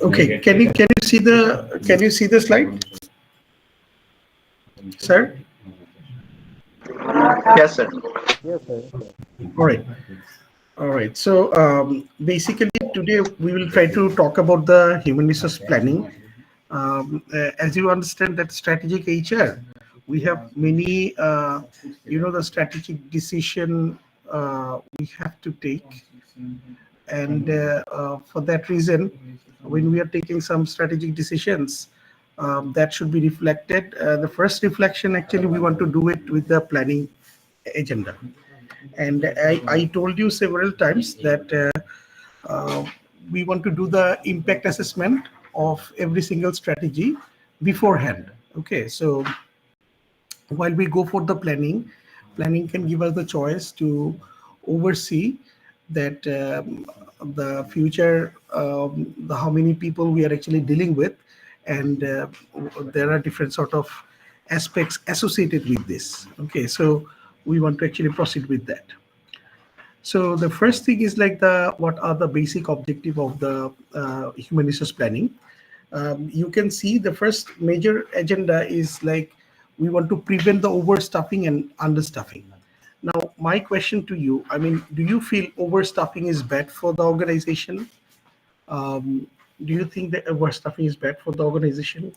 Okay, can you see the slide, sir? Yes, sir. Yes, sir. All right. All right. So basically, today we will try to talk about the human resource planning. As you understand, that strategic HR, we have many, the strategic decision we have to take, and for that reason, when we are taking some strategic decisions, that should be reflected. The first reflection, actually, we want to do it with the planning agenda. And I told you several times that we want to do the impact assessment of every single strategy beforehand. Okay, so while we go for the planning can give us the choice to oversee that the future, the how many people we are actually dealing with, and there are different sort of aspects associated with this. Okay, so we want to actually proceed with that. So the first thing is like the what are the basic objective of the human resource planning. You can see the first major agenda is like we want to prevent the overstuffing and understuffing. Now, my question to you, I mean, do you feel overstuffing is bad for the organization? Um, do you think that overstuffing is bad for the organization?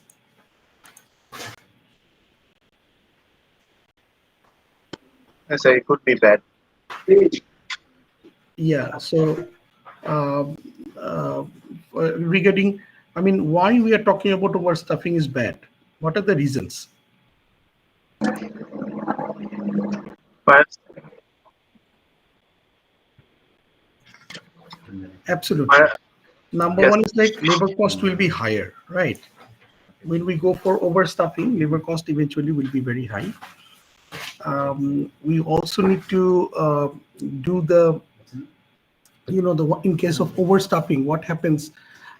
Yes, sir. It could be bad. Yeah. So um, uh, regarding, I mean, why we are talking about overstuffing is bad? What are the reasons? Perhaps, Absolutely. per- Number yes, one is like labor cost will be higher, right? When we go for overstuffing, labor cost eventually will be very high. We also need to do the, in case of overstuffing, what happens?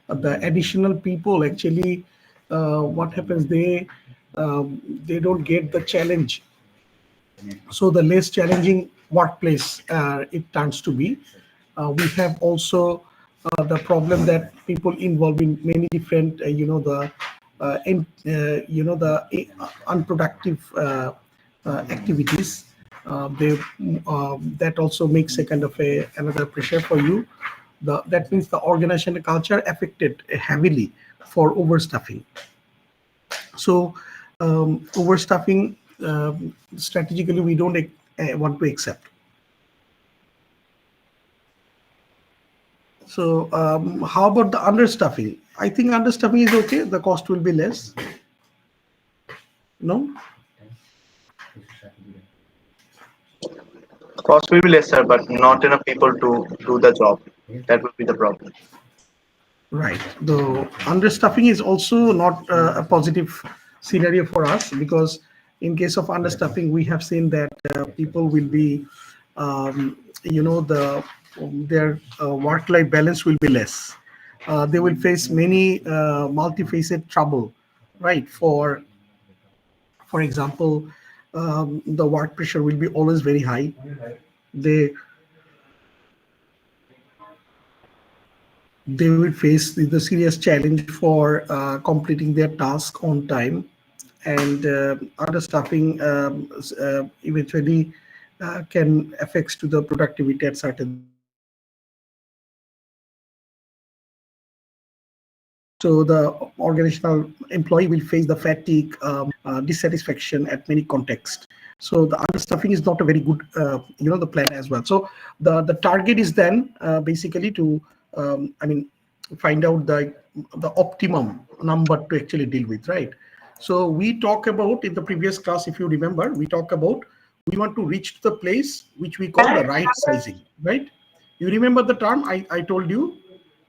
The additional people actually, what happens? They don't get the challenge. So the less challenging workplace it turns to be. We have also the problem that people involved in many different, the unproductive activities. They That also makes a kind of another pressure for you. That means the organization culture affected heavily for overstuffing. So overstuffing, strategically we don't want to accept. So how about the understuffing? I think understuffing is okay. The cost will be less. No? cost will be lesser, but not enough people to do the job. That would be the problem. Right. The understuffing is also not a positive scenario for us, because in case of understuffing, we have seen that people will be, their work-life balance will be less. They will face many multifaceted trouble, right? For example, the work pressure will be always very high. They they will face the serious challenge for completing their task on time, and understaffing eventually can affects to the productivity at certain. So the organizational employee will face the fatigue, dissatisfaction at many contexts. So the understaffing is not a very good, the plan as well. So the target is then basically to, find out the optimum number to actually deal with, right? So we talk about in the previous class, if you remember, we talk about we want to reach to the place which we call the right sizing, right? You remember the term I told you?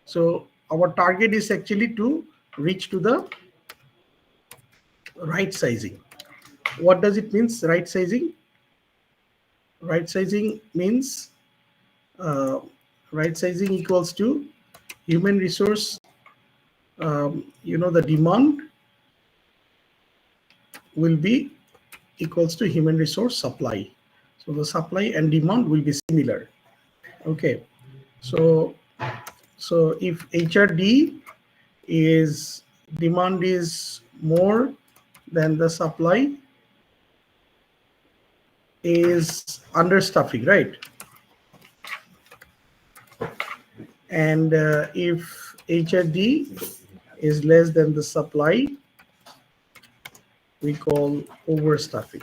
So our target is actually to reach to the right sizing. What does it mean, right sizing? Right sizing means uh, right sizing equals to human resource, the demand will be equals to human resource supply. So the supply and demand will be similar. Okay. So if HRD is demand is more than the supply is understuffing, right? And if HRD is less than the supply, we call overstuffing.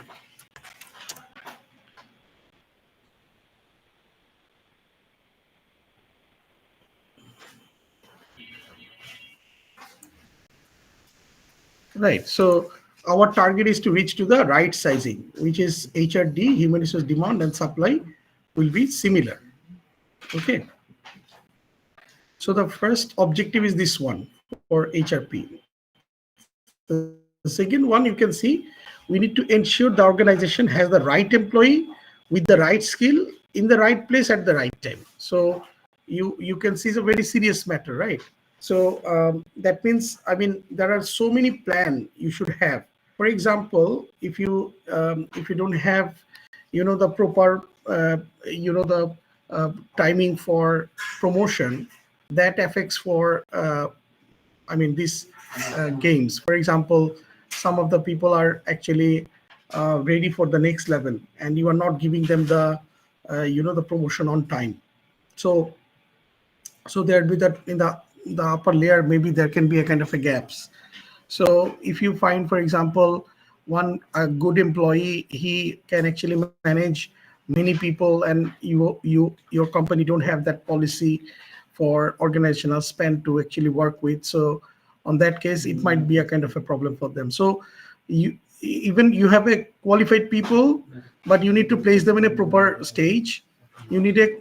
Right. So our target is to reach to the right sizing, which is HRD, human resource demand and supply will be similar. Okay. So the first objective is this one for HRP. The second one, you can see, we need to ensure the organization has the right employee with the right skill in the right place at the right time. So you can see it's a very serious matter, right? So that means, I mean, there are so many plans you should have. For example, if you don't have, the proper, the timing for promotion, that affects for, these games. For example, some of the people are actually ready for the next level, and you are not giving them the, the promotion on time. So there'll be that in the upper layer, maybe there can be a kind of a gaps. So if you find, for example, one a good employee, he can actually manage many people, and your company don't have that policy for organizational spend to actually work with. So on that case, it might be a kind of a problem for them. So you have a qualified people, but you need to place them in a proper stage. You need a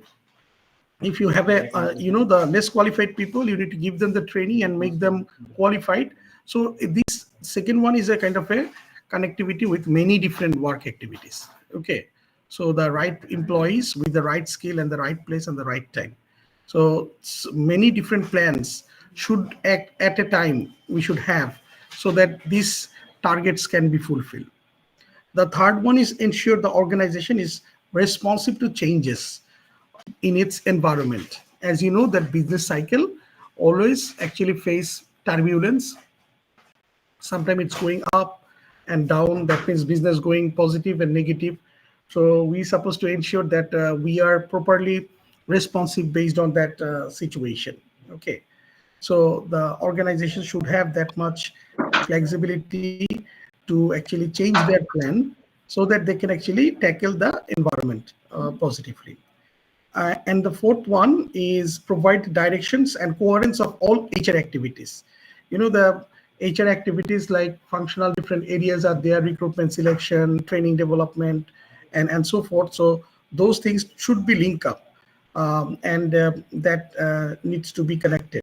If you have a the less qualified people, you need to give them the training and make them qualified. So this second one is a kind of a connectivity with many different work activities. Okay, so the right employees with the right skill and the right place and the right time. So many different plans should act at a time, we should have, so that these targets can be fulfilled. The third one is ensure the organization is responsive to changes in its environment. As you know, that business cycle always actually face turbulence. Sometimes it's going up and down. That means business going positive and negative. So we supposed to ensure that we are properly responsive based on that situation. Okay. So the organization should have that much flexibility to actually change their plan, so that they can actually tackle the environment positively. And the fourth one is provide directions and coherence of all HR activities. The HR activities like functional different areas are there: recruitment, selection, training, development, and so forth. So those things should be linked up, and that needs to be connected.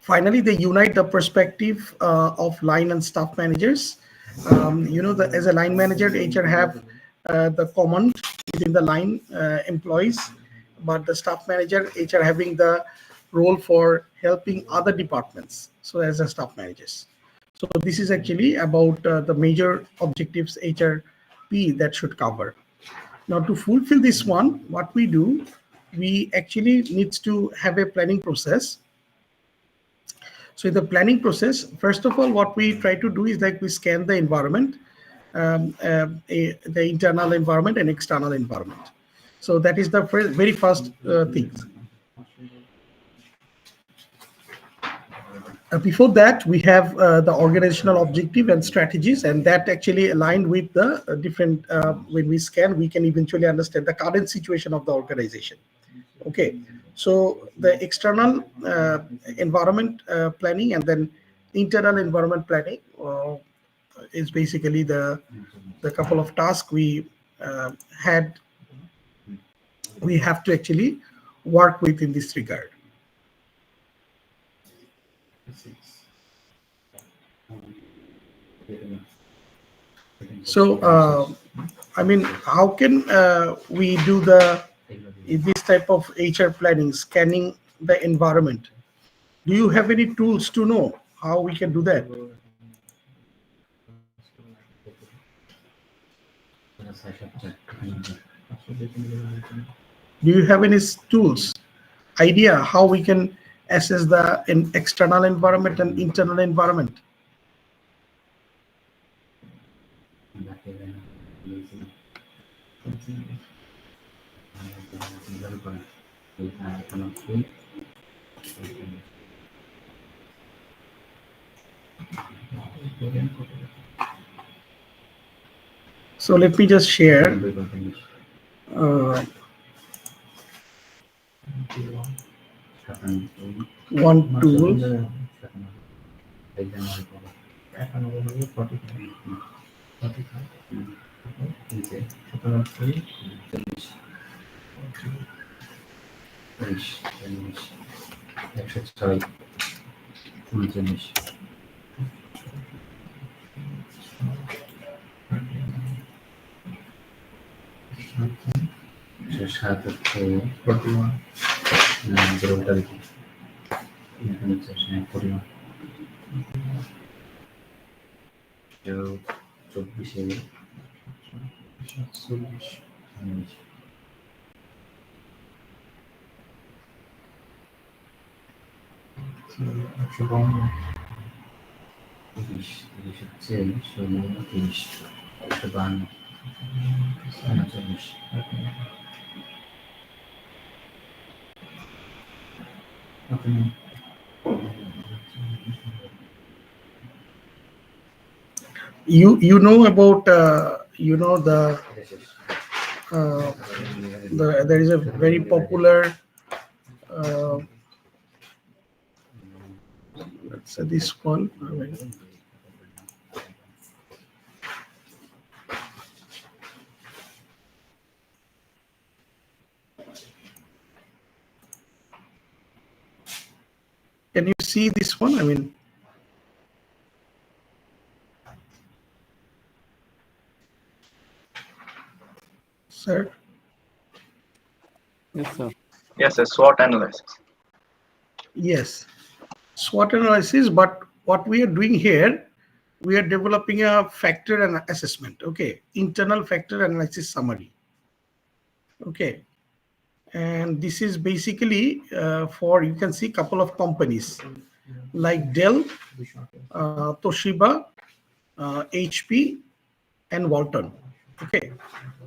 Finally, they unite the perspective of line and staff managers. As a line manager, HR have the command within the line employees, but the staff manager, HR having the role for helping other departments. So as a staff managers. So this is actually about the major objectives HRP that should cover. Now, to fulfill this one, what we do, we actually needs to have a planning process. So in the planning process, first of all, what we try to do is like we scan the environment, the internal environment and external environment. So that is the very first thing. Before that, we have the organizational objective and strategies, and that actually aligned with the different, when we scan, we can eventually understand the current situation of the organization. Okay, so the external environment planning and then internal environment planning is basically the couple of tasks had we have to actually work with in this regard. So how can we do this type of HR planning, scanning the environment? Do you have any tools to know how we can do that? Do you have any tools, idea how we can assess the external environment and internal environment. So let me just share one tool. You know about there is a very popular let's say this one. Can you see this one? I mean, sir. Yes, sir. Yes, a SWOT analysis. Yes, SWOT analysis. But what we are doing here, we are developing a factor and assessment. Okay, internal factor analysis summary. Okay, and this is basically for, you can see couple of companies like Dell, Toshiba, HP, and Walton. Okay,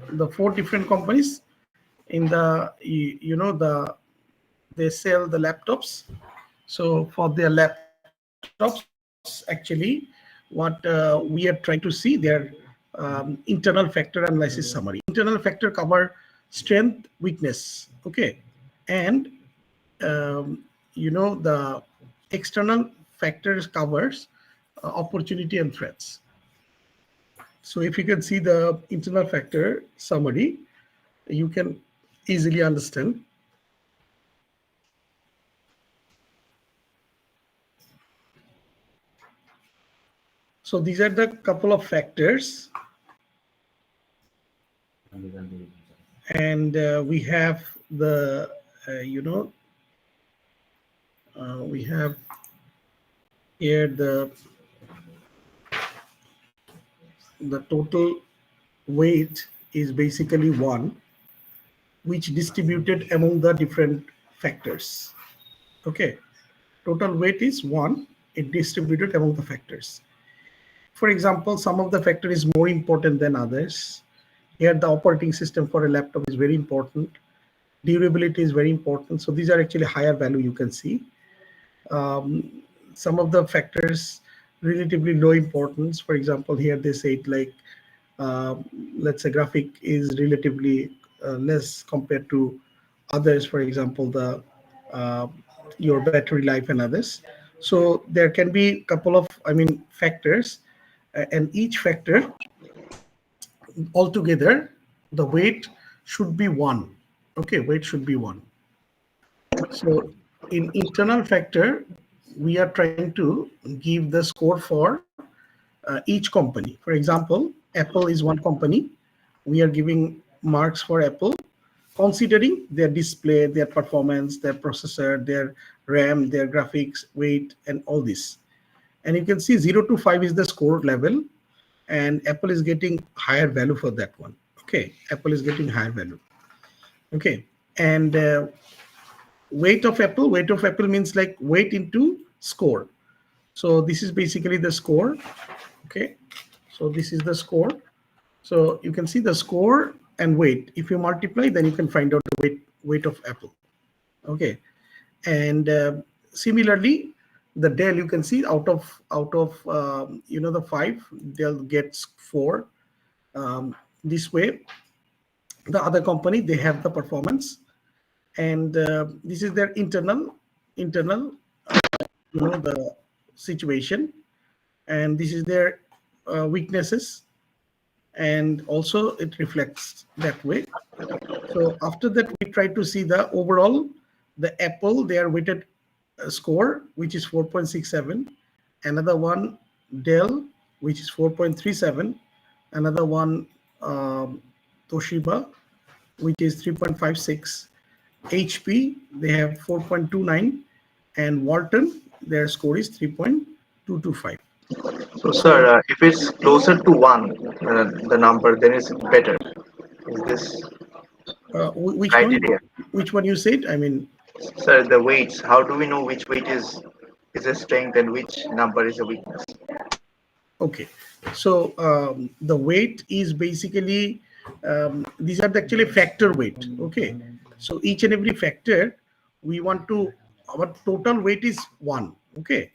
the 4 different companies in the they sell the laptops. So for their laptops, actually, what we are trying to see their internal factor analysis summary. Internal factor cover strength, weakness. Okay, and the external factors covers opportunity and threats. So if you can see the internal factor summary, you can easily understand. So these are the couple of factors, and we have the we have here the total weight is basically 1, which distributed among the different factors. Okay, total weight is 1, it distributed among the factors. For example, some of the factor is more important than others. Here the operating system for a laptop is very important, durability is very important. So these are actually higher value, you can see. Some of the factors relatively low importance. For example, here they say it like let's say graphic is relatively less compared to others. For example, the your battery life and others. So there can be a couple of factors, and each factor altogether the weight should be 1. Okay, weight should be 1. So in internal factor, we are trying to give the score for each company. For example, Apple is one company. We are giving marks for Apple, considering their display, their performance, their processor, their RAM, their graphics, weight, and all this. And you can see 0 to 5 is the score level, and Apple is getting higher value for that one. Okay, Apple is getting higher value. Okay, and Weight of apple means like weight into score. So this is basically the score. Okay, so this is the score. So you can see the score and weight. If you multiply, then you can find out the weight of apple. Okay, and similarly, the del, you can see out of the five, del gets four. This way, the other company, they have the performance, and this is their internal the situation, and this is their weaknesses, and also it reflects that way. So after that, we try to see the overall, the apple, their weighted score, which is 4.67. Another one, Dell, which is 4.37. Another one, Toshiba, which is 3.56. HP, they have 4.29. And Walton, their score is 3.225. So, sir, So if it's closer to one, the number, then it's better. Is this which one? criteria? Which one you said? I mean, Sir, the weights. How do we know which weight is a strength and which number is a weakness? okay. So the weight is basically these are actually factor weight. Okay. So each and every factor, we want to, our total weight is one. Okay.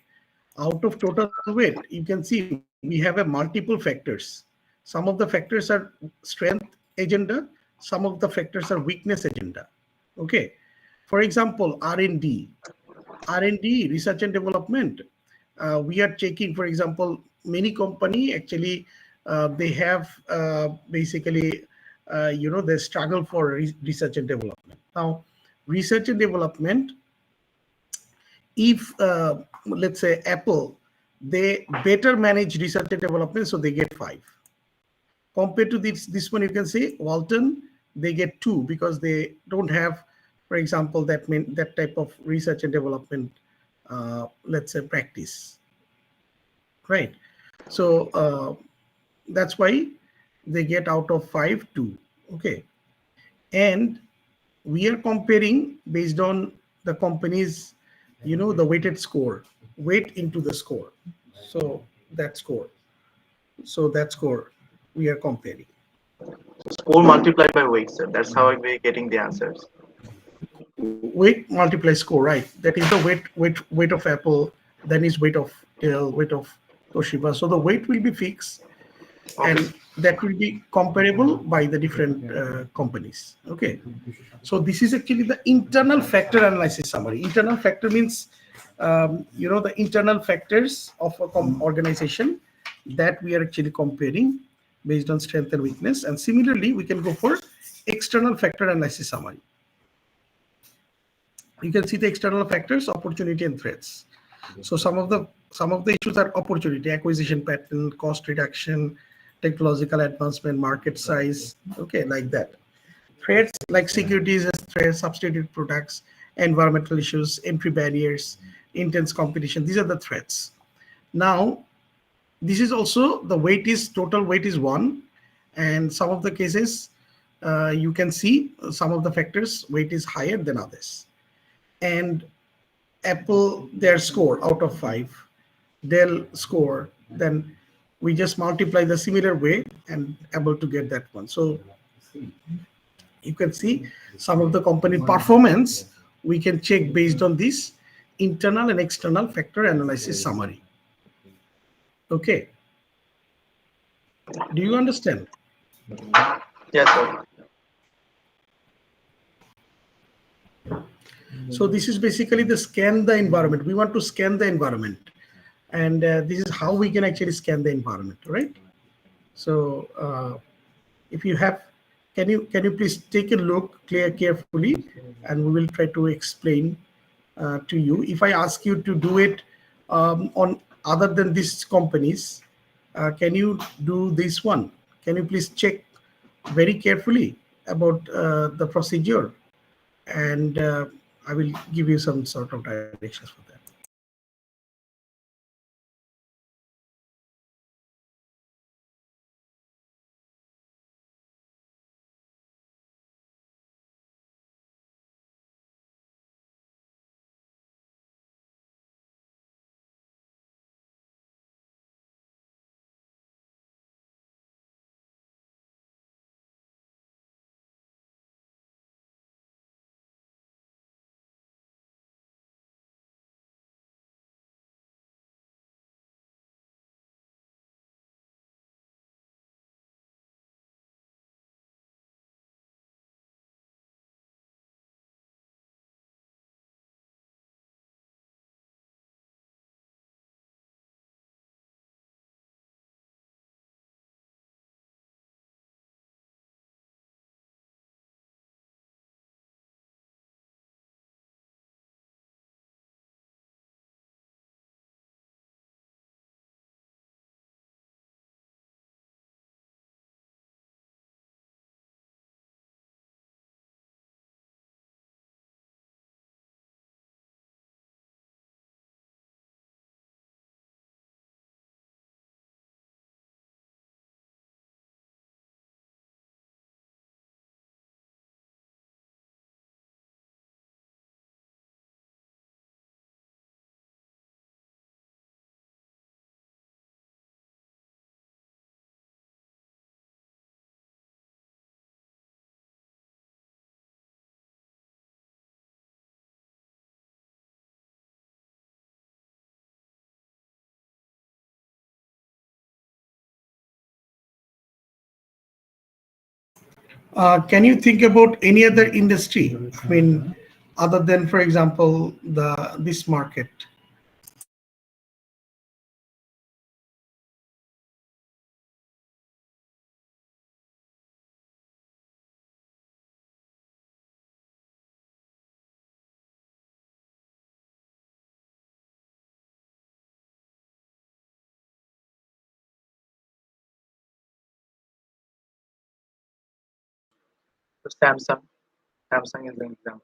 Out of total weight, you can see we have a multiple factors. Some of the factors are strength agenda. Some of the factors are weakness agenda. Okay. For example, R&D, research and development. We are checking, for example, many company actually they have basically they struggle for research and development. Now, research and development, if let's say Apple, they better manage research and development, so they get five. Compared to this one, you can say Walton, they get two because they don't have, for example, that type of research and development, let's say practice, right? So that's why they get out of five two. Okay, and we are comparing based on the company's, the weighted score, weight into the score. So that score, that score we are comparing. Score multiplied by weight, sir. That's how we're getting the answers. Weight multiply score, right? That is the weight of Apple, then is weight of Dell, weight of Toshiba. So the weight will be fixed, Okay. and that will be comparable by the different companies. Okay, so this is actually the internal factor analysis summary. Internal factor means the internal factors of a organization that we are actually comparing based on strength and weakness. And similarly, we can go for external factor analysis summary. You can see the external factors, opportunity and threats. So some of the issues are opportunity, acquisition pattern, cost reduction, technological advancement, market size, okay, like that. Threats like securities as threats, substitute products, environmental issues, entry barriers, intense competition. These are the threats. Now, this is also the weight is total weight is one, and some of the cases you can see some of the factors weight is higher than others. And Apple, their score out of five, Dell score, then we just multiply the similar way and able to get that one. So you can see some of the company performance we can check based on this internal and external factor analysis summary. Okay, do you understand? Yes, sir. So this is basically the scan the environment. We want to scan the environment, and this is how we can actually scan the environment, right? So if you have, can you please take a look clear carefully, and we will try to explain to you. If I ask you to do it on other than these companies, can you do this one? Can you please check very carefully about the procedure, and I will give you some sort of directions for that. Can you think about any other industry? I mean, other than, for example, the this market. So Samsung is an example.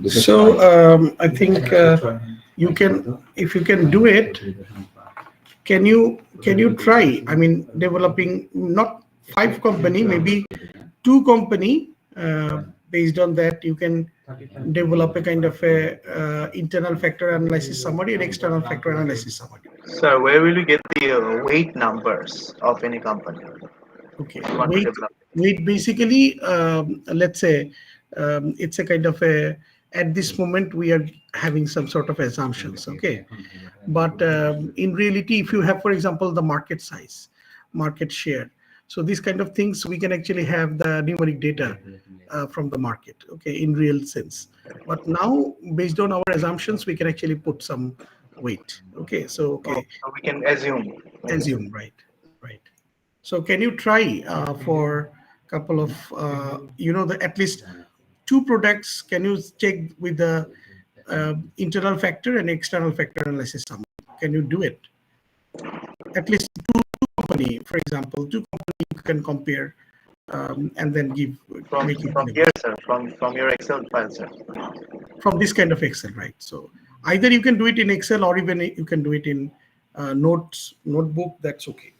So I think you can, if you can do it, can you try? I mean, developing not five company, maybe two company. Based on that, you can develop a kind of a internal factor analysis summary and external factor analysis summary. Sir, where will you get the weight numbers of any company Okay, if you want to weight develop? weight basically, let's say it's a kind of a, at this moment we are having some sort of assumptions. Okay, but in reality, if you have, for example, the market size, market share, so these kind of things we can actually have the numeric data from the market. Okay, in real sense. But now, based on our assumptions, we can actually put some weight. Okay, so Oh, okay, so we can assume. Okay. assume, right, right. So can you try for couple of the at least two products? Can you check with the internal factor and external factor analysis sum? Can you do it? At least two company, for example, two company you can compare and then give From make it from here, sir. From your Excel file, sir. from this kind of Excel, right? So either you can do it in Excel or even you can do it in notes notebook. That's okay.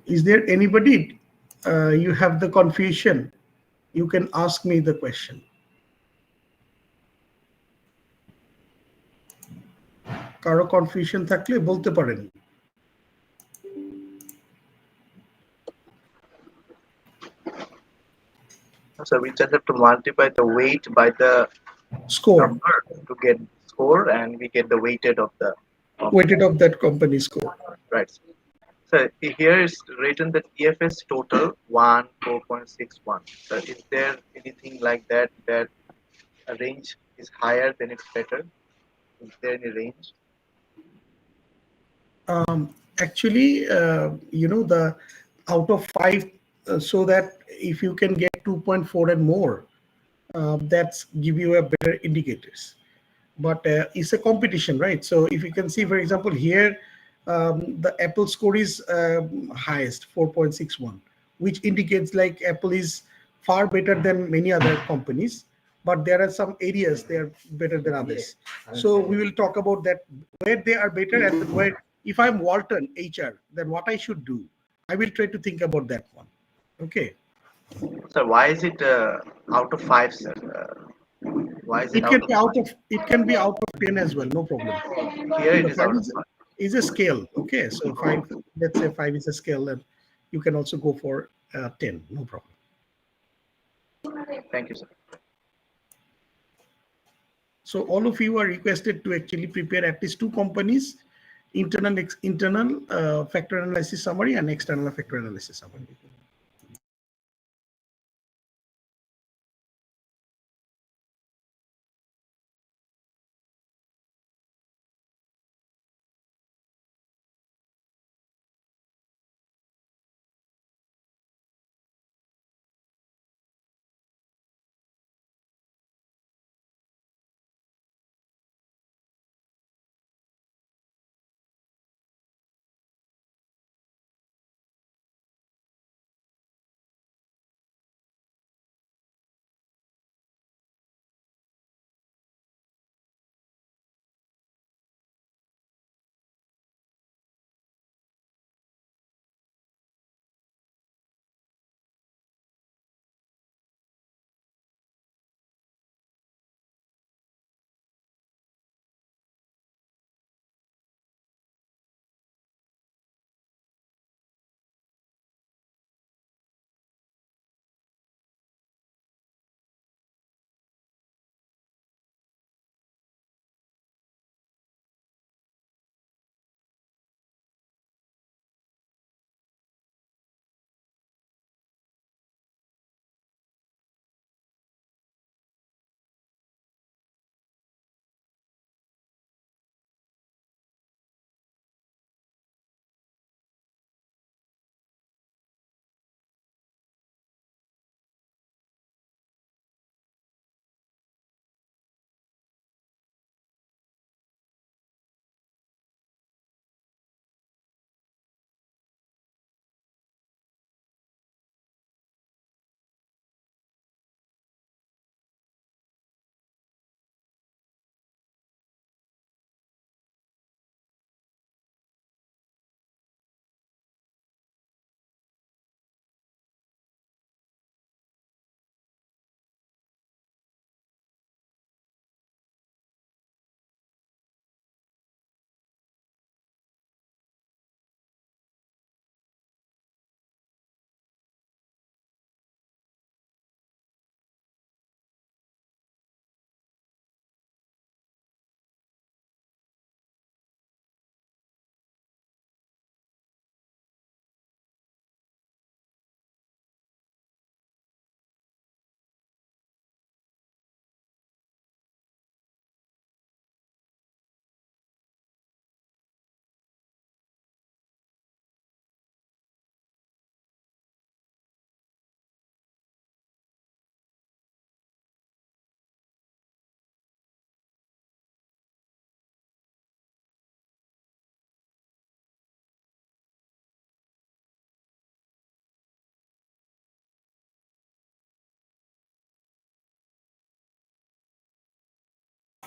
Is there anybody? You have the confusion. You can ask me the question. কারো confusion থাকলে বলতে পারেন। So we just have to multiply the weight by the Score, number to get score, and we get the weighted of the weighted of that company score. right. So here is written that EFS total 4.61. So is there anything like that that a range is higher then it's better? Is there any range? Actually, the out of 5, so that if you can get 2.4 and more, that's give you a better indicators. But it's a competition, right? So if you can see, for example, here, the Apple score is highest 4.61, which indicates like Apple is far better than many other companies, but there are some areas they are better than others. So we will talk about that, where they are better, and then where, if I'm Walton HR, then what I should do. I will try to think about that one. Okay. So why is it out of 5, sir? Why is it It can out of be out of, it can be out of 10 as well, no problem. 5? Here it The is five out of 5. is a scale. Okay, so 5, let's say 5 is a scale, and you can also go for 10, no problem. Thank you, sir. So all of you are requested to actually prepare at least 2 companies, internal factor analysis summary and external factor analysis summary.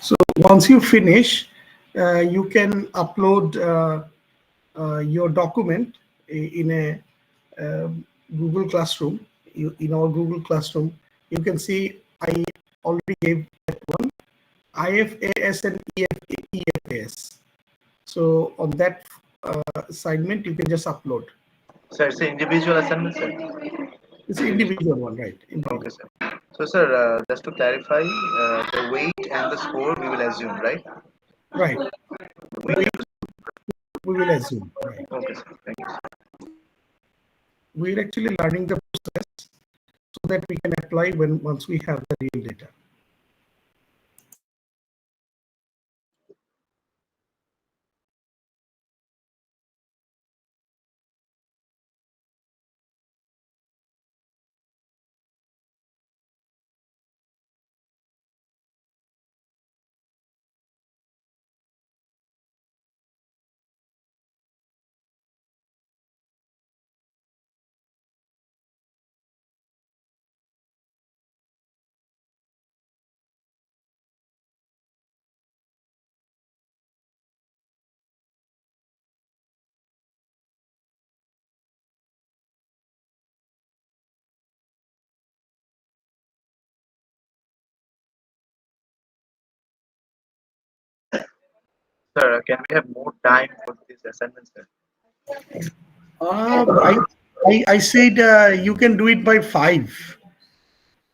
So once you finish, you can upload your document in a Google Classroom. In our Google Classroom, you can see I already gave that one, IFAS and EFAS. So on that assignment, you can just upload. So it's an individual assignment, sir. It's an individual one, right? Okay, Individual. sir. So, sir, just to clarify, the weight and the score we will assume, right? Right. Weight. We will assume. Right. Okay, sir. Thank you, sir. We're actually learning the process so that we can apply once we have the real data. Sir, can we have more time for this assignment, sir? Uh, I said you can do it by 5.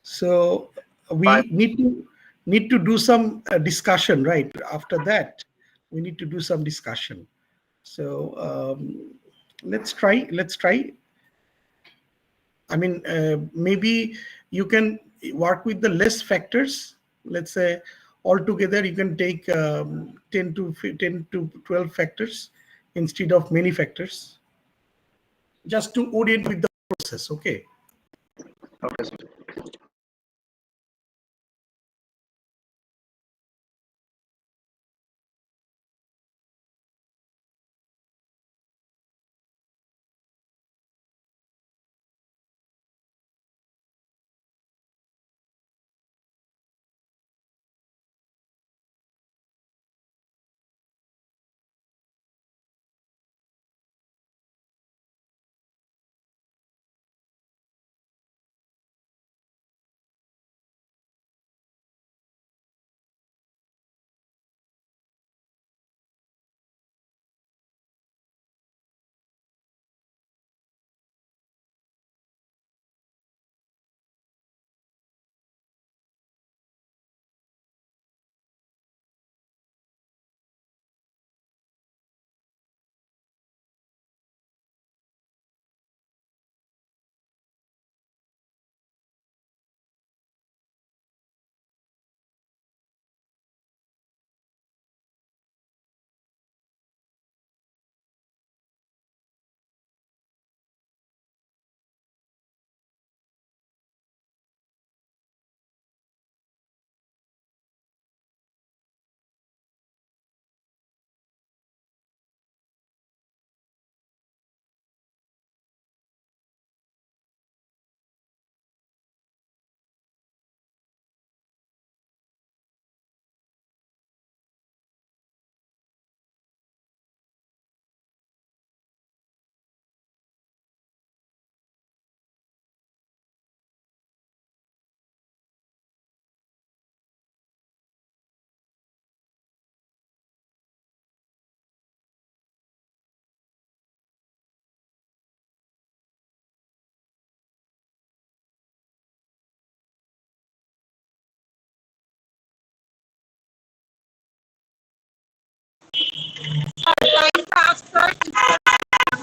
So Five. we need to do some discussion, right? After that, we need to do some discussion. So let's try. Let's try. I mean, maybe you can work with the less factors. Let's say altogether you can take 10 to 12 factors instead of many factors, just to orient with the process. Okay. Okay, sir.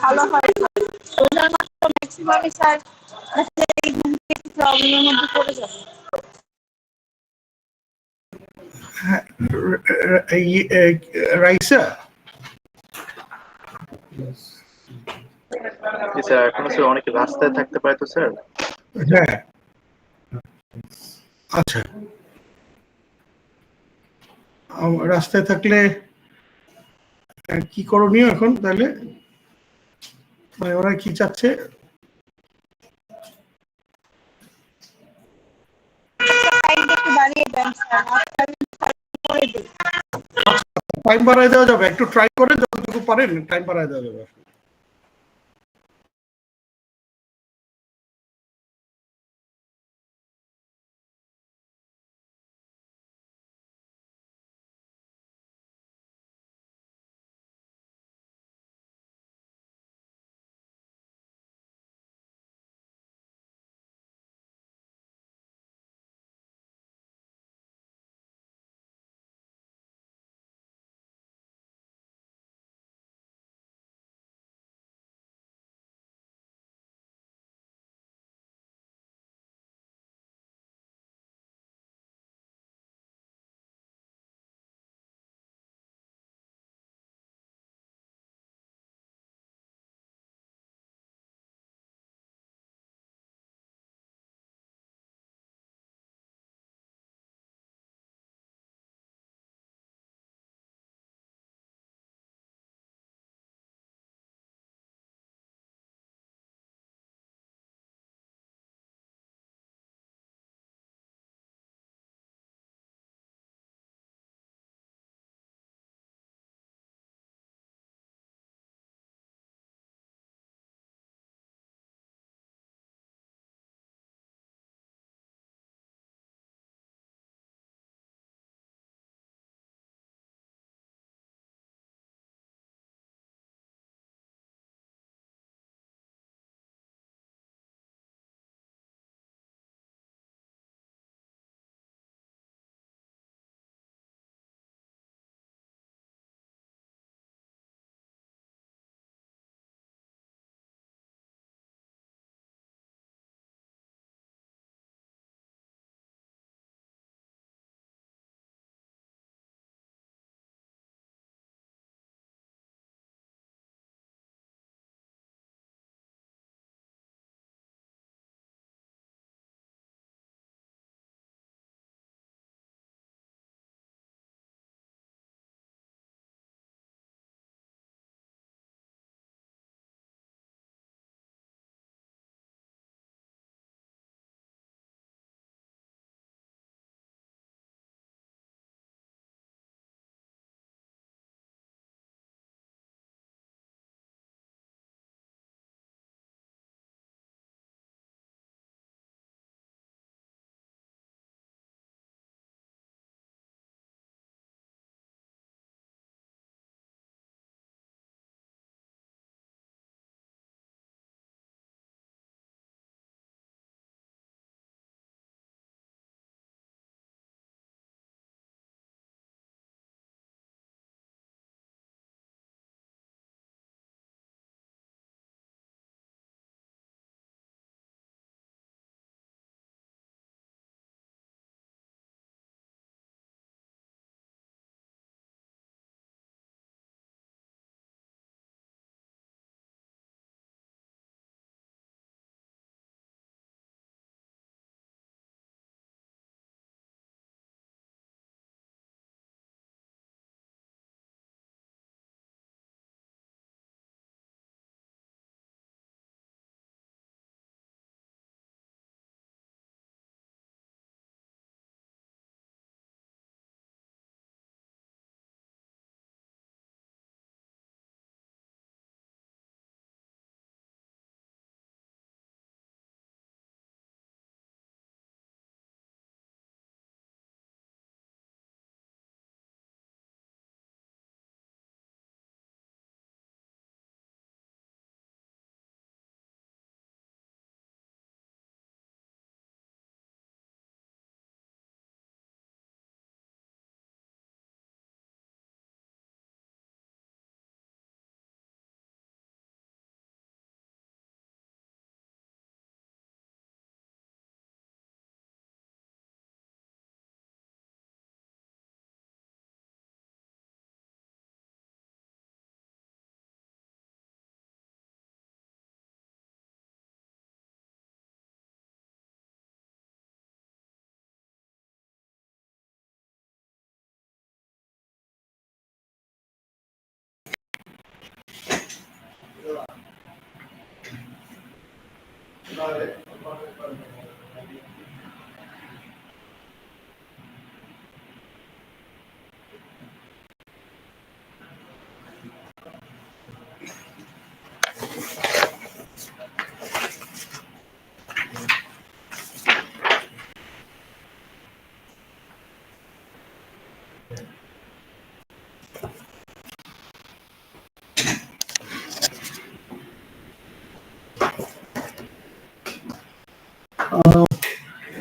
ভালো হয় ওটার মাত্র ম্যাক্সিমামই sir এই প্রবলেমের মধ্যে পড়ে যাবে Raisa, জি স্যার, এখনো স্যার অনেক রাস্তায় থাকতে পারে তো স্যার। হ্যাঁ, আচ্ছা, রাস্তায় থাকলে কি করণীয় এখন তাহলে? মানে ওরা কি চাচ্ছে? টাইমটা একটু বাড়িয়ে দেন স্যার করে দিন টাইম বাড়ায় দেওয়া যাবে, একটু ট্রাই করেন, যতটুকু পারেন টাইম বাড়ায় দেওয়া যাবে।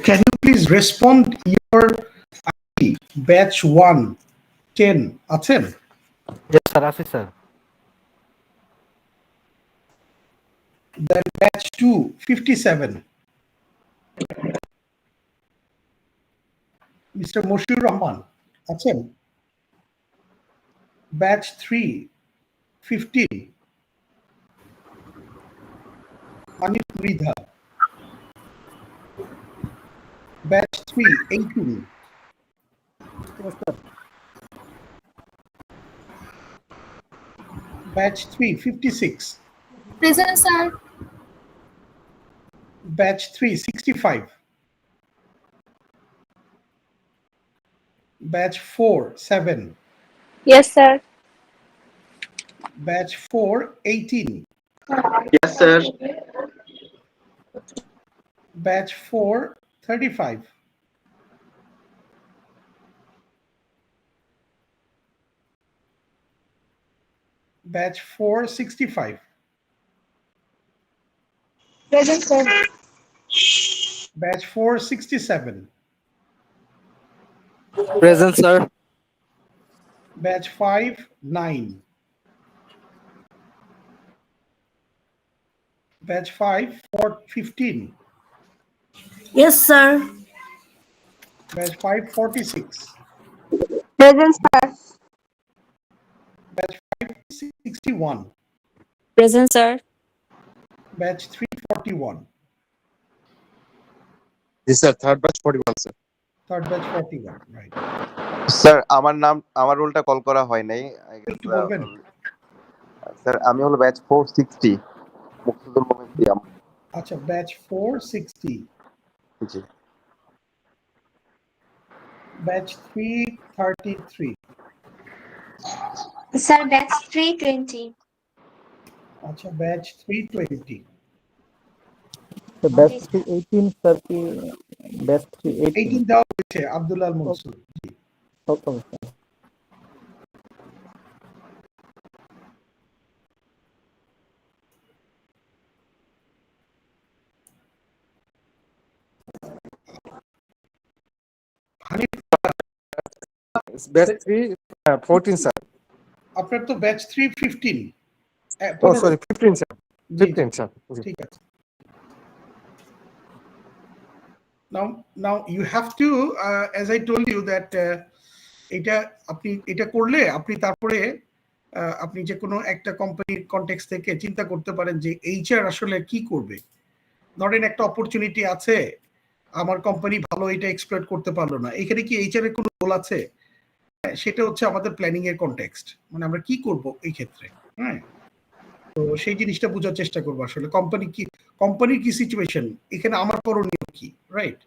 Can you please respond your batch 1 10 আছেন? Yes, sir. Ashi, sir. Then batch 2 57, Mr. Moshiur Rahman আছেন? Batch 3 15, Anil Mridha. Batch 3 18, Yes, sir. batch 3 56, Present, sir. batch 3 65, batch 4 7, Yes, sir. batch 4 18, Yes, sir. batch 4 35, batch 4 65, Present, sir. batch 4 67, Present, sir. batch 5 9, batch 5 4 15, Yes, sir. batch 5 46, Present, sir. batch 5 61, Present, sir. batch 3 41, This is third batch 41, sir. third batch 41, right? Sir আমার রোলটা call করা হয় নাই I guess, একটু বলবেন? Sir আমি হলো batch 460 মুক্তিযুদ্ধ মুভিয়াম। আচ্ছা, batch 460, জি batch 333, Sir, batch 320. আচ্ছা, batch 320, So batch 318, sir. Batch 318. 18 দেওয়া হয়েছে Abdullah Al Mansur. Okay, sir. Batch 314, sir. আপনার তো batch 315। Oh, sorry, 15, sir. 15, sir. ঠিক আছে। Now you have to, as I told you that এটা আপনি এটা করলে আপনি তারপরে আপনি যে কোনো একটা কোম্পানির কনটেক্সট থেকে চিন্তা করতে পারেন যে এইচআর আসলে কি করবে। ধরেন একটা অপরচুনিটি আছে, আমার কোম্পানি ভালো এটা এক্সপ্লয়েট করতে পারলো না, এখানে কি এইচআর এর কোনো রোল আছে? সেটা হচ্ছে আমাদের প্ল্যানিং এর কনটেক্সট, মানে আমরা কি করব এই ক্ষেত্রে। হ্যাঁ, তো সেই জিনিসটা বোঝার চেষ্টা করবো আসলে কোম্পানির কি সিচুয়েশন, এখানে আমার করণীয় কি, রাইট?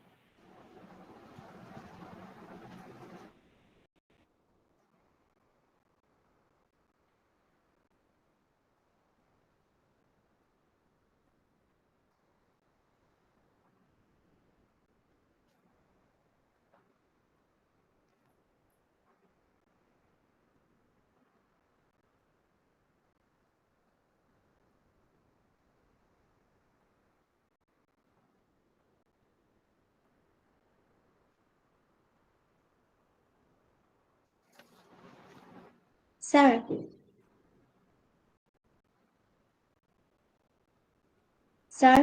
Sir. Sir.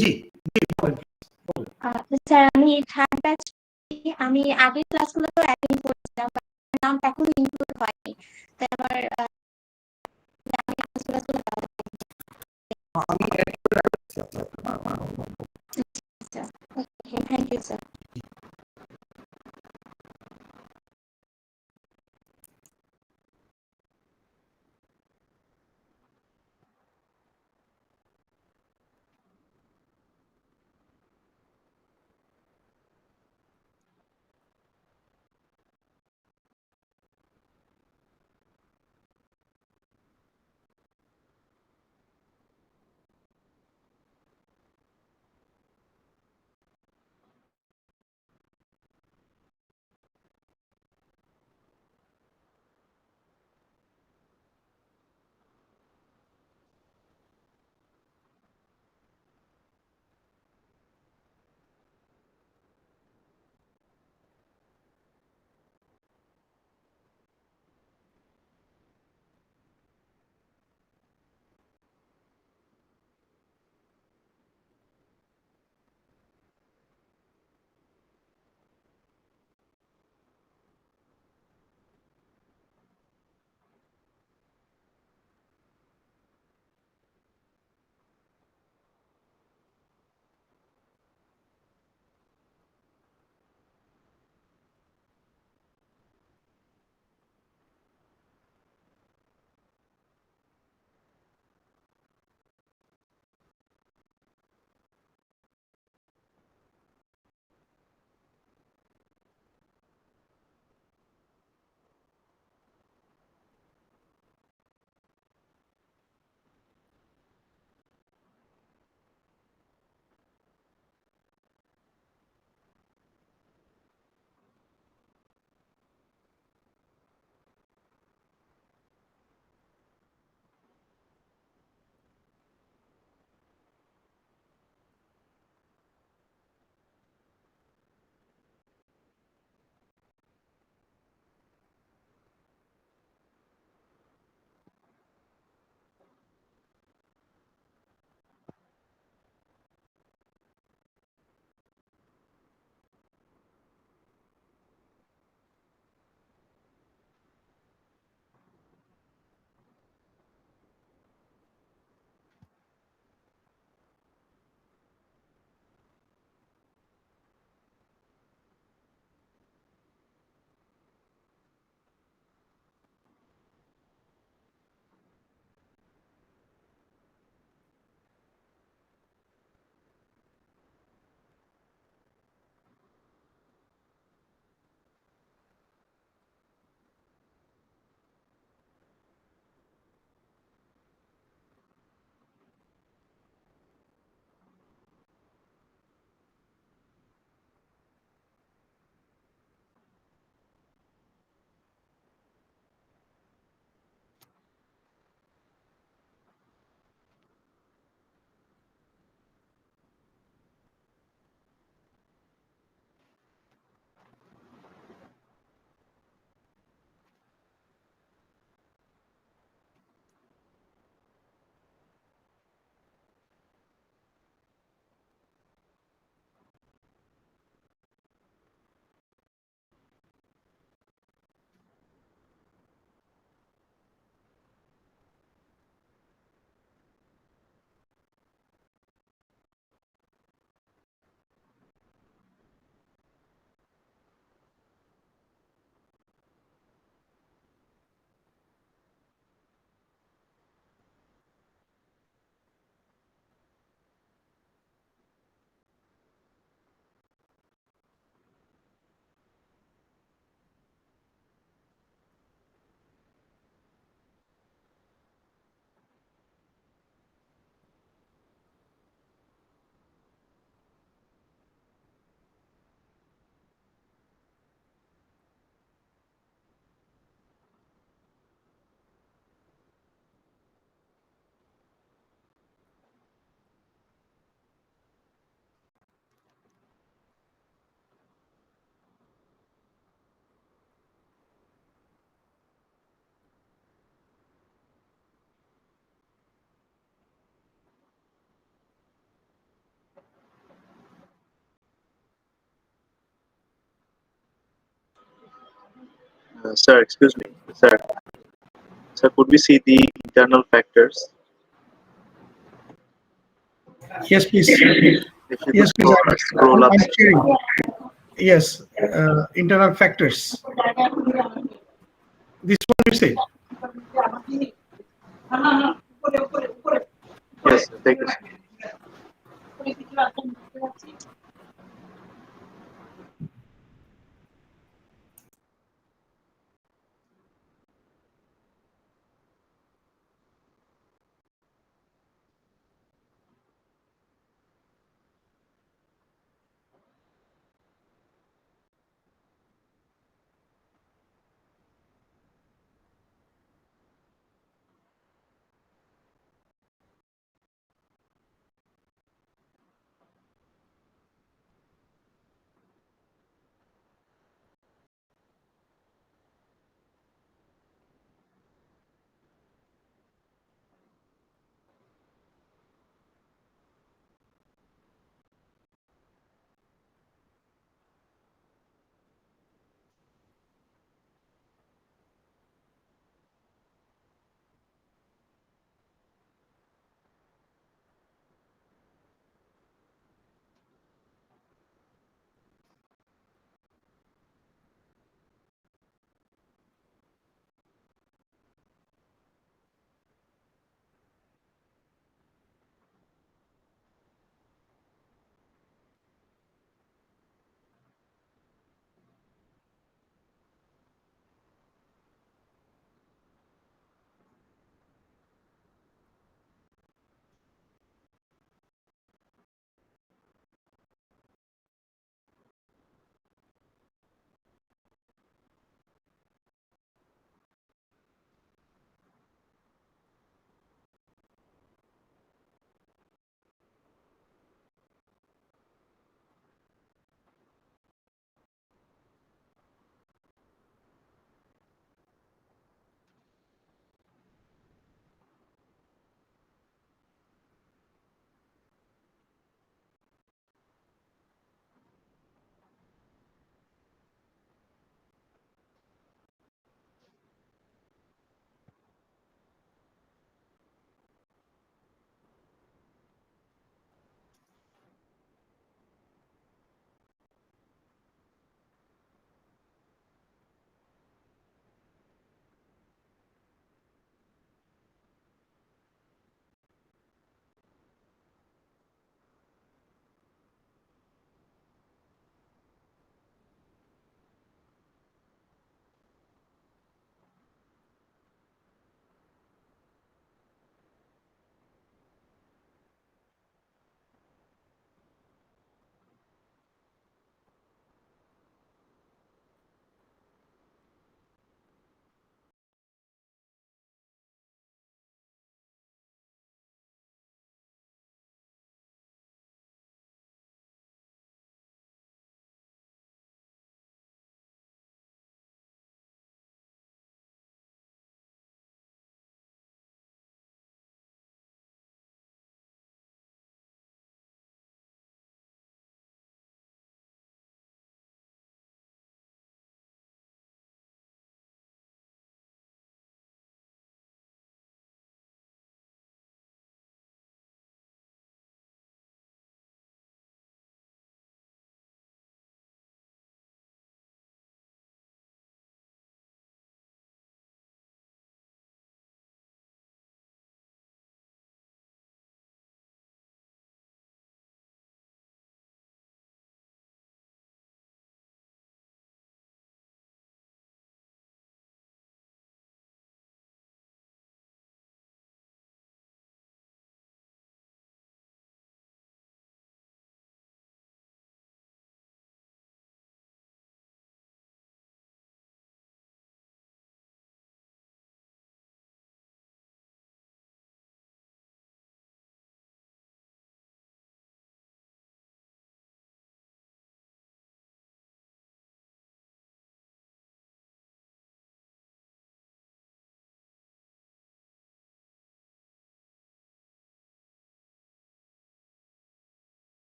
জি, স্যার, আমি থার্ড ব্যাচ, আমি আগের ক্লাসগুলোতেও অ্যাটেন্ড করেছিলাম, নাম এখনো ইনক্লুড হয়নি, তাই আমার আমি ক্লাসগুলো আমি thank you sir. Sir, excuse me, sir. Sir, could we see the internal factors? Yes, please. If you could Yes, please. scroll up. I'm sharing. Yes, internal factors. This one you say. Yes, sir, take this.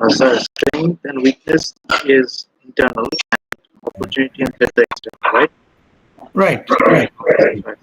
Sir, strength and weakness is internal, continuity and let the extension, right? Right, right. Right.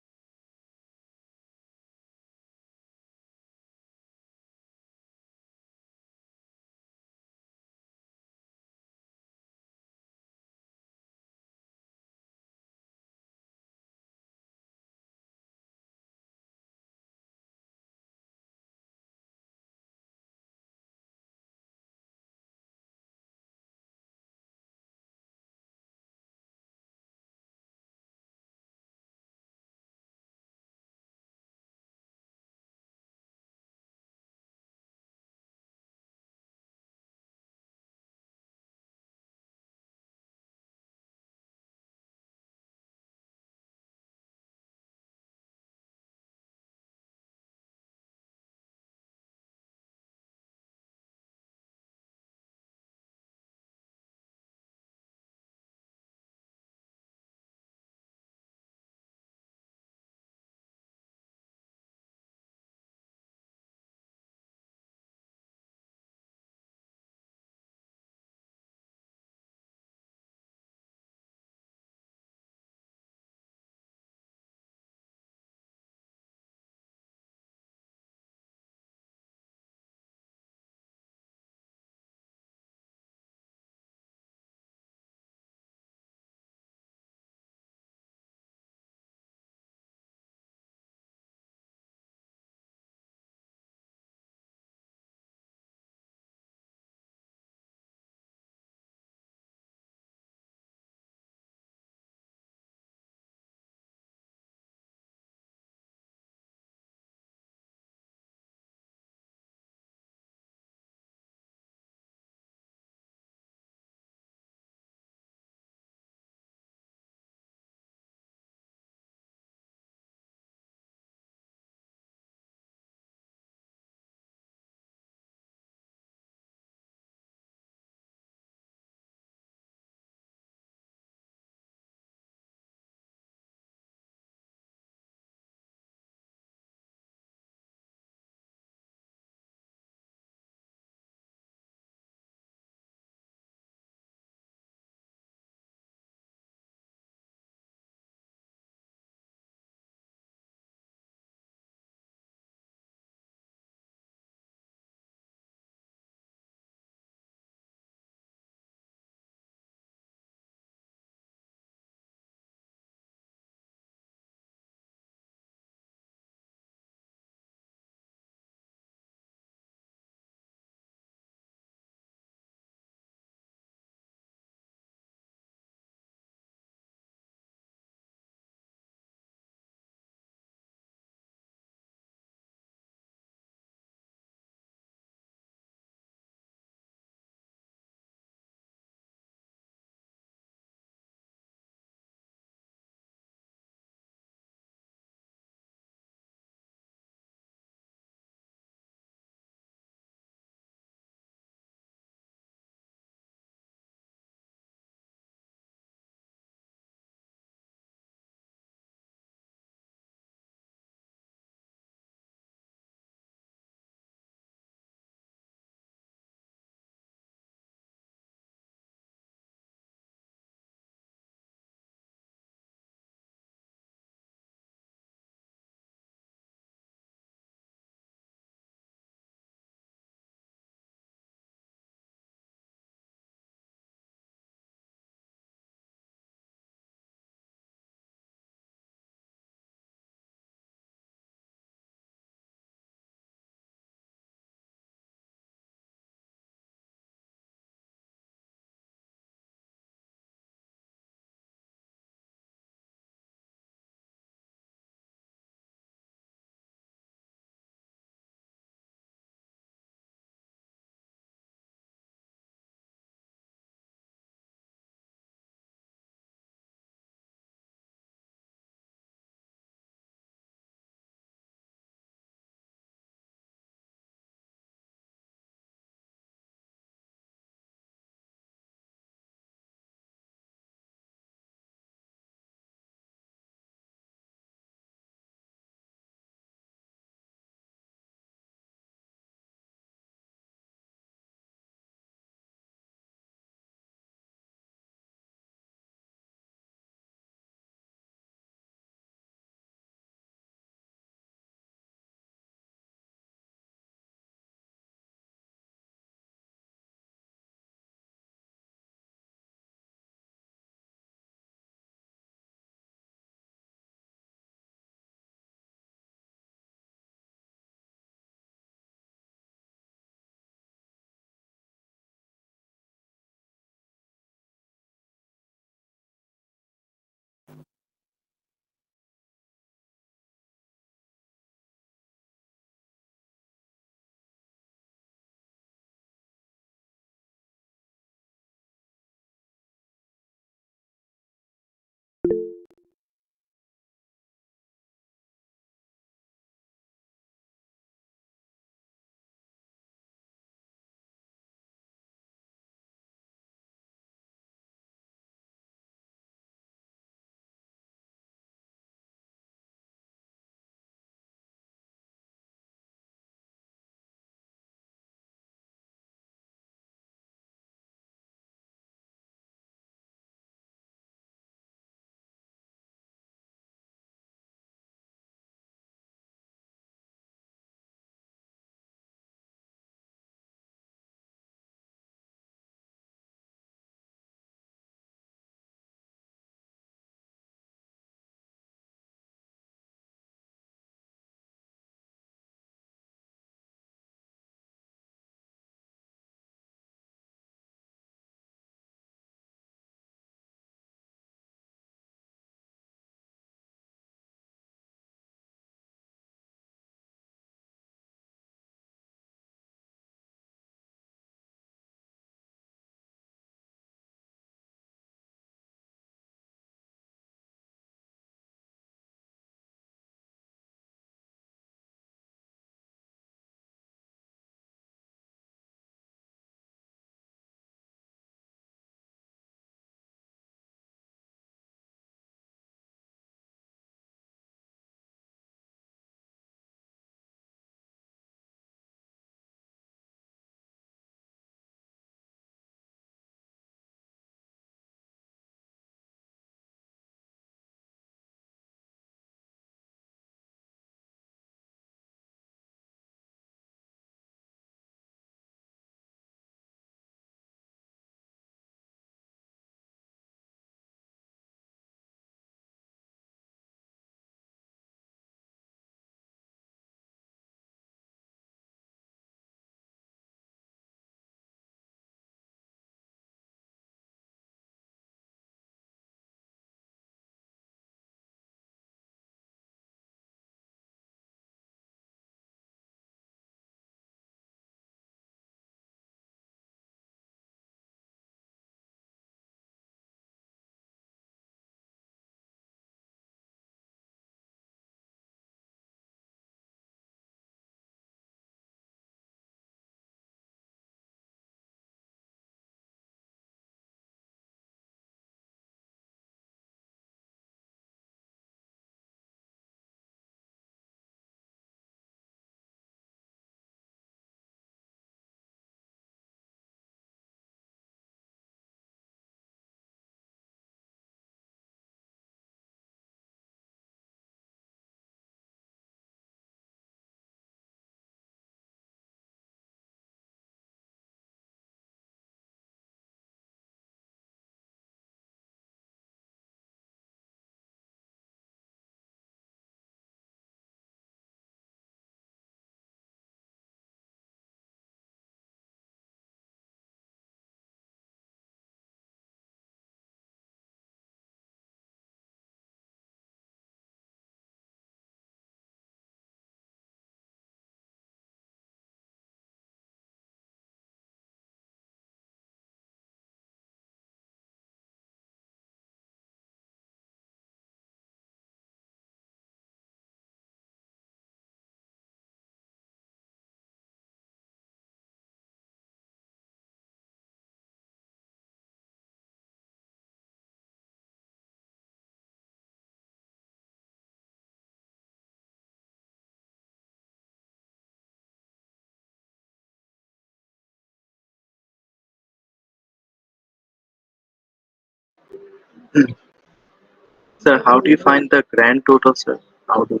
Sir, how do you find the grand total, sir? How do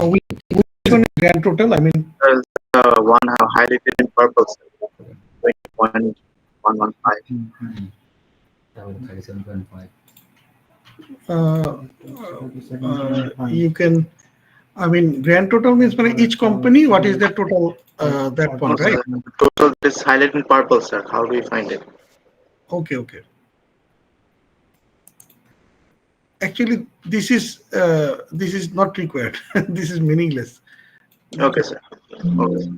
Which one is grand total? I mean, one highlighted in purple, sir? 20.115. uh, you can. I mean, grand total means for each company. What is the total? That No, one, right? sir. Total is highlighted in purple, sir. How do you find it? Okay, okay. Actually, this is not required. This is meaningless. Okay, sir. Okay, sir.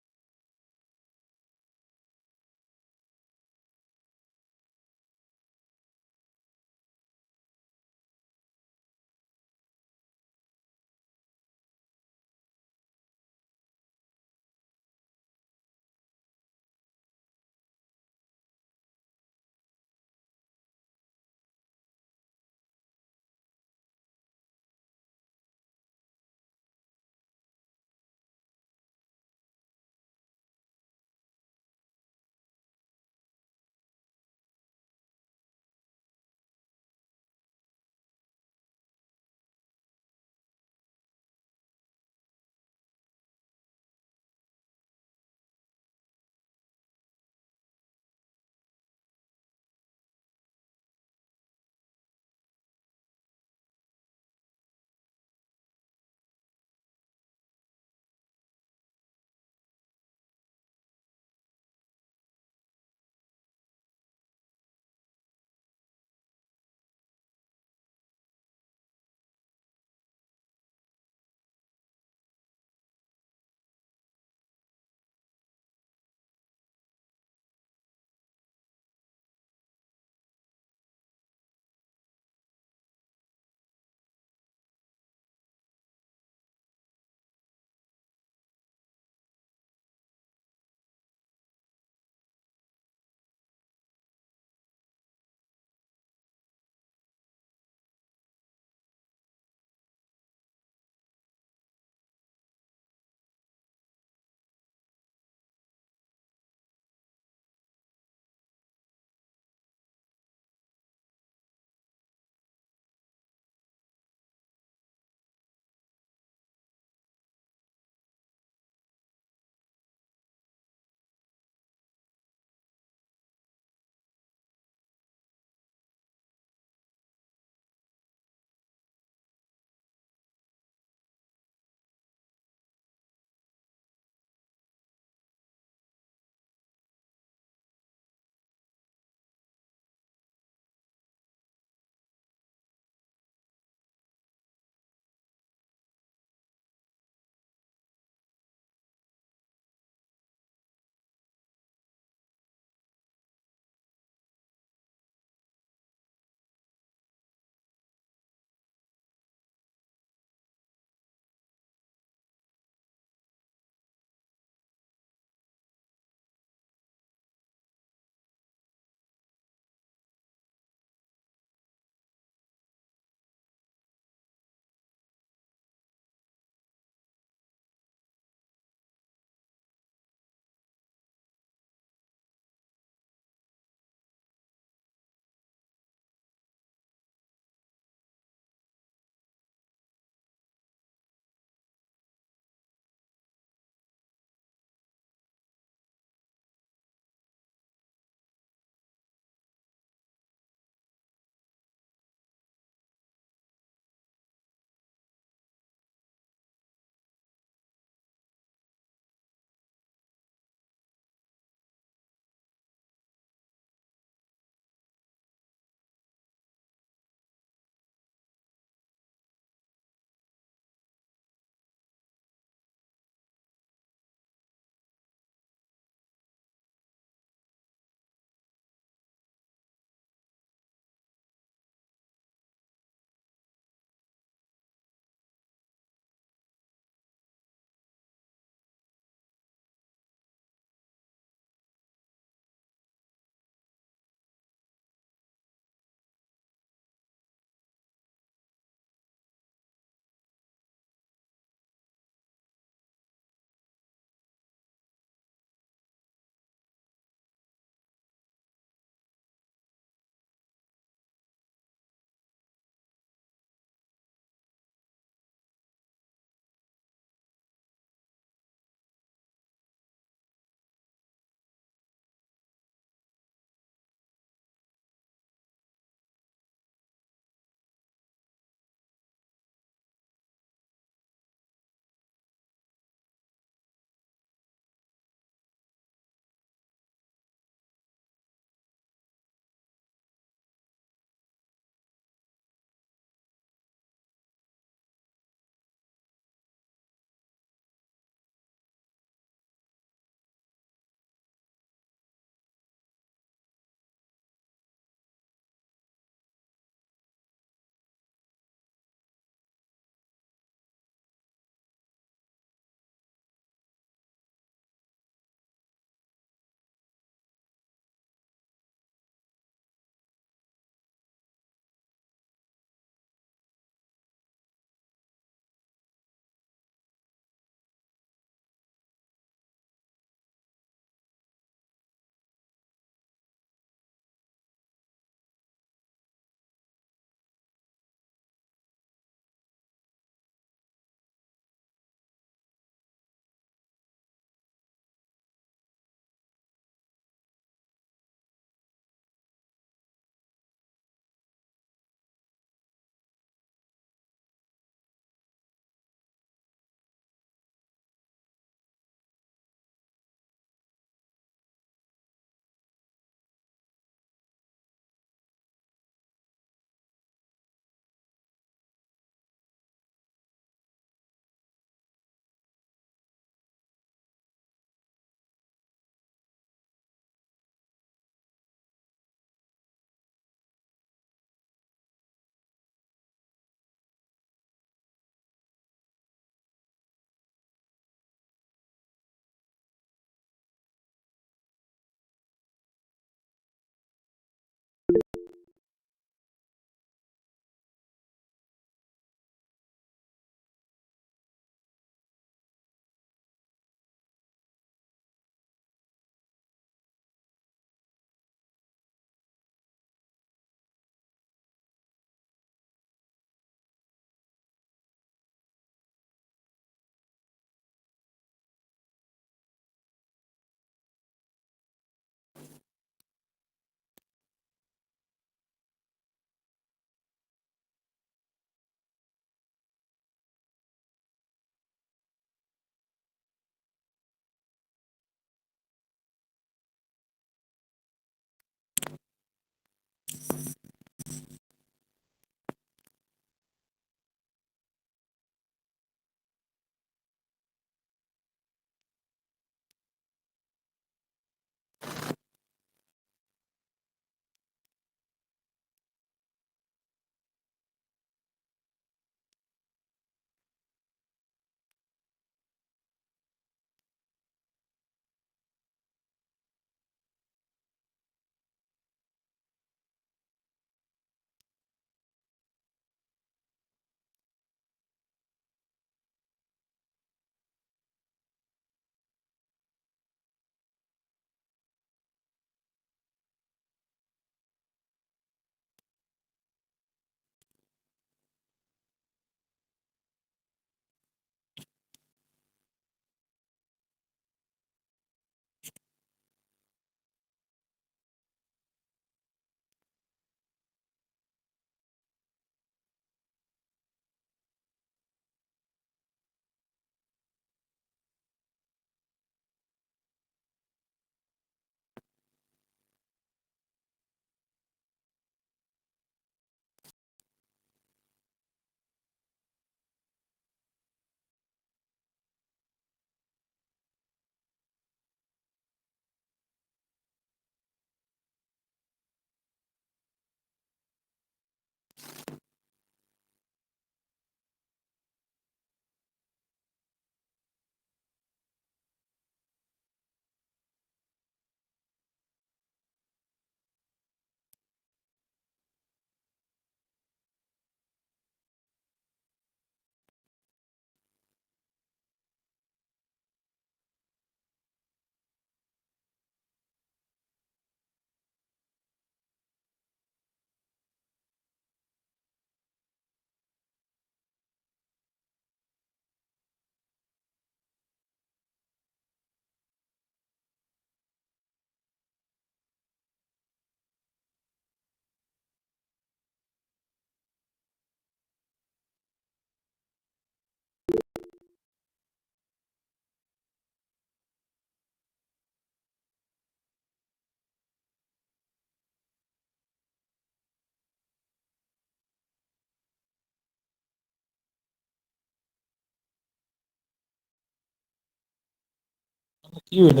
You know.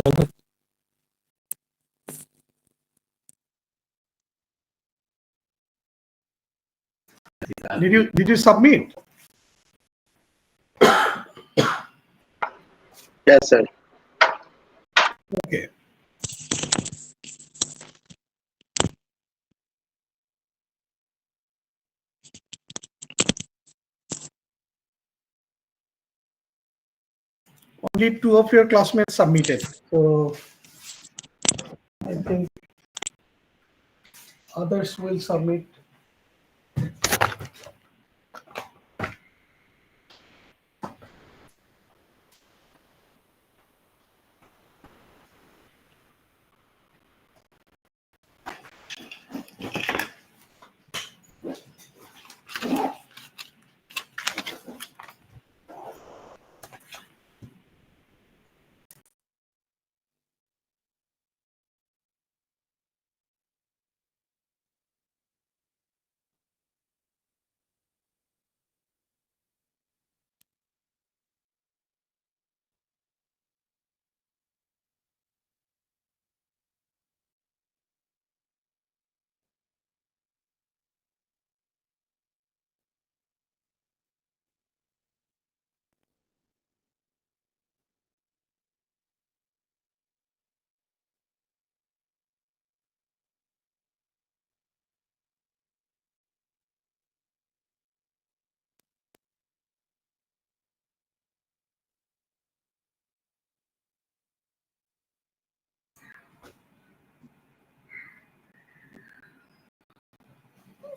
Did you submit? Yes, sir. Okay. Only two of your classmates submitted. So I think others will submit.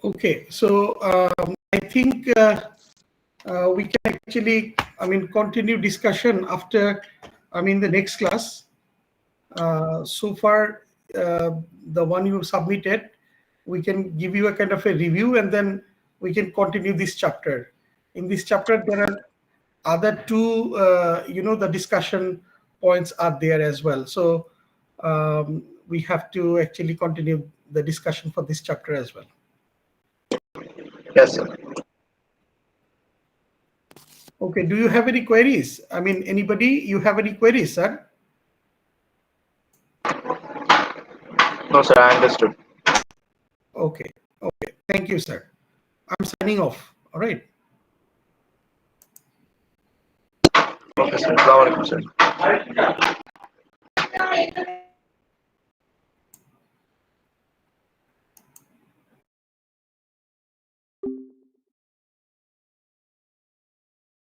Okay, so I think we can actually, continue discussion after, the next class. So far, the one you submitted, we can give you a kind of a review, and then we can continue this chapter. In this chapter, there are other two, the discussion points are there as well. So we have to actually continue the discussion for this chapter as well. Yes, sir. Okay, do you have any queries? Anybody, you have any queries, sir? No, sir. I understood. Okay, okay. Thank you, sir. I'm signing off. All right. Okay, sir. Assalamu alaikum, sir.